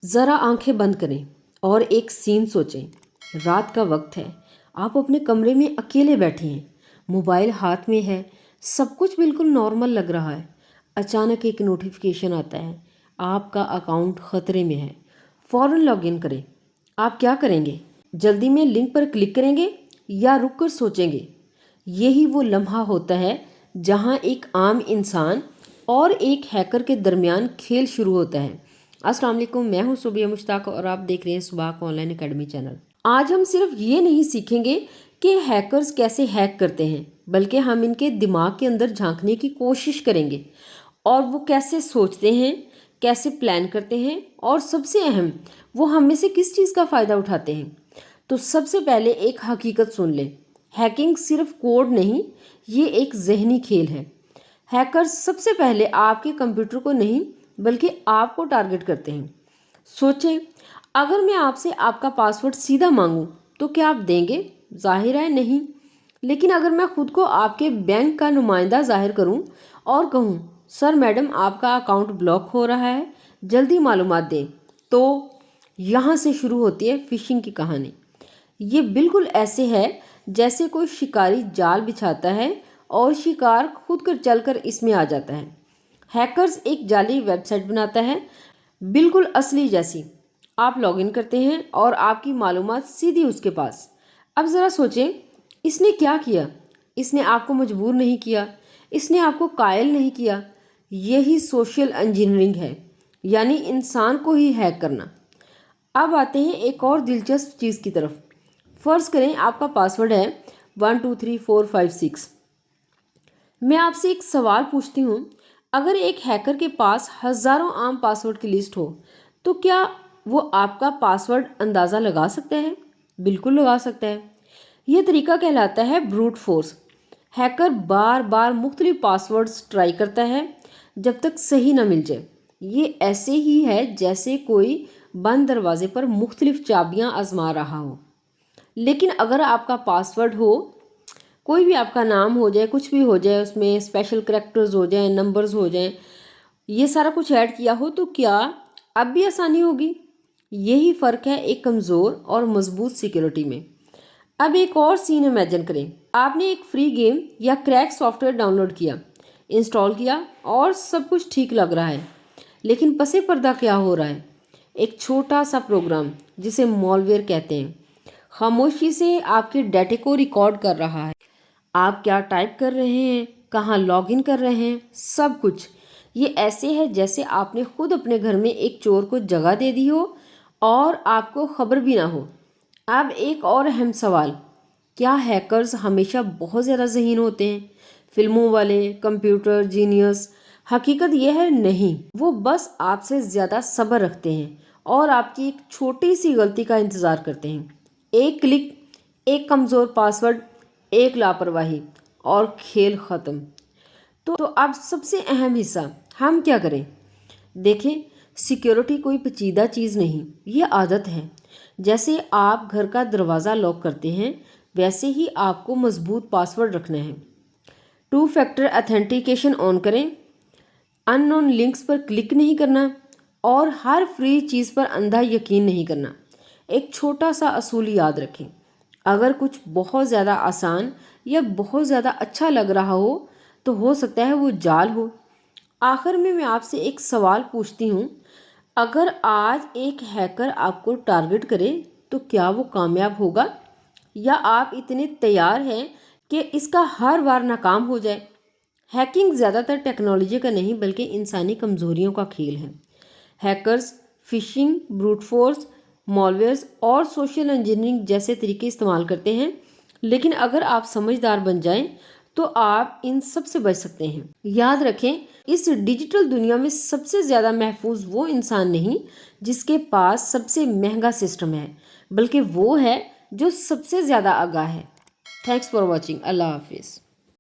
ज़रा आंखें बंद करें और एक सीन सोचें। रात का वक्त है, आप अपने कमरे में अकेले बैठे हैं, मोबाइल हाथ में है, सब कुछ बिल्कुल नॉर्मल लग रहा है। अचानक एक नोटिफिकेशन आता है, आपका अकाउंट ख़तरे में है। फ़ौरन लॉगिन करें। आप क्या करेंगे? जल्दी में लिंक पर क्लिक करेंगे या रुक कर सोचेंगे? यही वो लम्हा होता है जहां एक आम इंसान और एक हैकर के दरमियान खेल शुरू होता है। अस्सलाम वालेकुम, मैं हूं सुबिया मुश्ताक और आप देख रहे हैं सुबाक ऑनलाइन एकेडमी चैनल। आज हम सिर्फ ये नहीं सीखेंगे कि हैकर्स कैसे हैक करते हैं, बल्कि हम इनके दिमाग के अंदर झांकने की कोशिश करेंगे और वो कैसे सोचते हैं, कैसे प्लान करते हैं और सबसे अहम, वो हम में से किस चीज़ का फ़ायदा उठाते हैं। तो सबसे पहले एक हकीकत सुन लें, हैकिंग सिर्फ कोड नहीं, ये एक जहनी खेल है। हैकर्स सबसे पहले आपके कंप्यूटर को नहीं बल्कि आपको टारगेट करते हैं। सोचें, अगर मैं आपसे आपका पासवर्ड सीधा मांगूं तो क्या आप देंगे? जाहिर है नहीं। लेकिन अगर मैं खुद को आपके बैंक का नुमाइंदा जाहिर करूं और कहूं, सर मैडम आपका अकाउंट ब्लॉक हो रहा है, जल्दी मालूमात दें, तो यहाँ से शुरू होती है फिशिंग की कहानी। ये बिल्कुल ऐसे है जैसे कोई शिकारी जाल बिछाता है और शिकार खुद कर चलकर इसमें आ जाता है। हैकर्स एक जाली वेबसाइट बनाता है, बिल्कुल असली जैसी। आप लॉगिन करते हैं और आपकी मालूमात सीधी उसके पास। अब ज़रा सोचें, इसने क्या किया? इसने आपको मजबूर नहीं किया, इसने आपको कायल नहीं किया। यही सोशल इंजीनियरिंग है, यानी इंसान को ही हैक करना। अब आते हैं एक और दिलचस्प चीज़ की तरफ। फ़र्ज़ करें आपका पासवर्ड है 123456। मैं आपसे एक सवाल पूछती हूँ, अगर एक हैकर के पास हज़ारों आम पासवर्ड की लिस्ट हो तो क्या वो आपका पासवर्ड अंदाज़ा लगा सकता है? बिल्कुल लगा सकता है। यह तरीका कहलाता है ब्रूट फोर्स। हैकर बार बार मुख्तलिफ पासवर्ड्स ट्राई करता है जब तक सही ना मिल जाए। ये ऐसे ही है जैसे कोई बंद दरवाजे पर मुख्तलिफ चाबियां आजमा रहा हो। लेकिन अगर आपका पासवर्ड हो, कोई भी आपका नाम हो जाए, कुछ भी हो जाए, उसमें स्पेशल करैक्टर्स हो जाएं, नंबर्स हो जाएं, ये सारा कुछ ऐड किया हो, तो क्या अब भी आसानी होगी? यही फ़र्क है एक कमज़ोर और मजबूत सिक्योरिटी में। अब एक और सीन इमेजिन करें, आपने एक फ्री गेम या क्रैक सॉफ्टवेयर डाउनलोड किया, इंस्टॉल किया और सब कुछ ठीक लग रहा है। लेकिन पसे पर्दा क्या हो रहा है? एक छोटा सा प्रोग्राम जिसे मॉलवेयर कहते हैं खामोशी से आपके डाटे को रिकॉर्ड कर रहा है। आप क्या टाइप कर रहे हैं, कहाँ लॉगिन कर रहे हैं, सब कुछ। ये ऐसे है जैसे आपने खुद अपने घर में एक चोर को जगह दे दी हो और आपको खबर भी ना हो। अब एक और अहम सवाल, क्या हैकर्स हमेशा बहुत ज़्यादा ज़हीन होते हैं? फिल्मों वाले कंप्यूटर जीनियस? हकीकत यह है नहीं, वो बस आपसे ज़्यादा सब्र रखते हैं और आपकी एक छोटी सी गलती का इंतज़ार करते हैं। एक क्लिक, एक कमज़ोर पासवर्ड, एक लापरवाही और खेल ख़त्म। तो अब सबसे अहम हिस्सा, हम क्या करें? देखें, सिक्योरिटी कोई पेचीदा चीज़ नहीं, ये आदत है। जैसे आप घर का दरवाज़ा लॉक करते हैं, वैसे ही आपको मजबूत पासवर्ड रखना है। 2 फैक्टर ऑथेंटिकेशन ऑन करें, अननोन लिंक्स पर क्लिक नहीं करना और हर फ्री चीज़ पर अंधा यकीन नहीं करना। एक छोटा सा असूल याद रखें, अगर कुछ बहुत ज़्यादा आसान या बहुत ज़्यादा अच्छा लग रहा हो तो हो सकता है वो जाल हो। आखिर में मैं आपसे एक सवाल पूछती हूँ, अगर आज एक हैकर आपको टारगेट करे तो क्या वो कामयाब होगा, या आप इतने तैयार हैं कि इसका हर बार नाकाम हो जाए? हैकिंग ज़्यादातर टेक्नोलॉजी का नहीं बल्कि इंसानी कमज़ोरियों का खेल है। हैकर्स फिशिंग, ब्रूट फोर्स, मॉलवेयर्स और सोशल इंजीनियरिंग जैसे तरीके इस्तेमाल करते हैं, लेकिन अगर आप समझदार बन जाएं तो आप इन सब से बच सकते हैं। याद रखें, इस डिजिटल दुनिया में सबसे ज़्यादा महफूज वो इंसान नहीं जिसके पास सबसे महंगा सिस्टम है, बल्कि वो है जो सबसे ज़्यादा आगाह है। Thanks for watching. अल्लाह हाफिज़।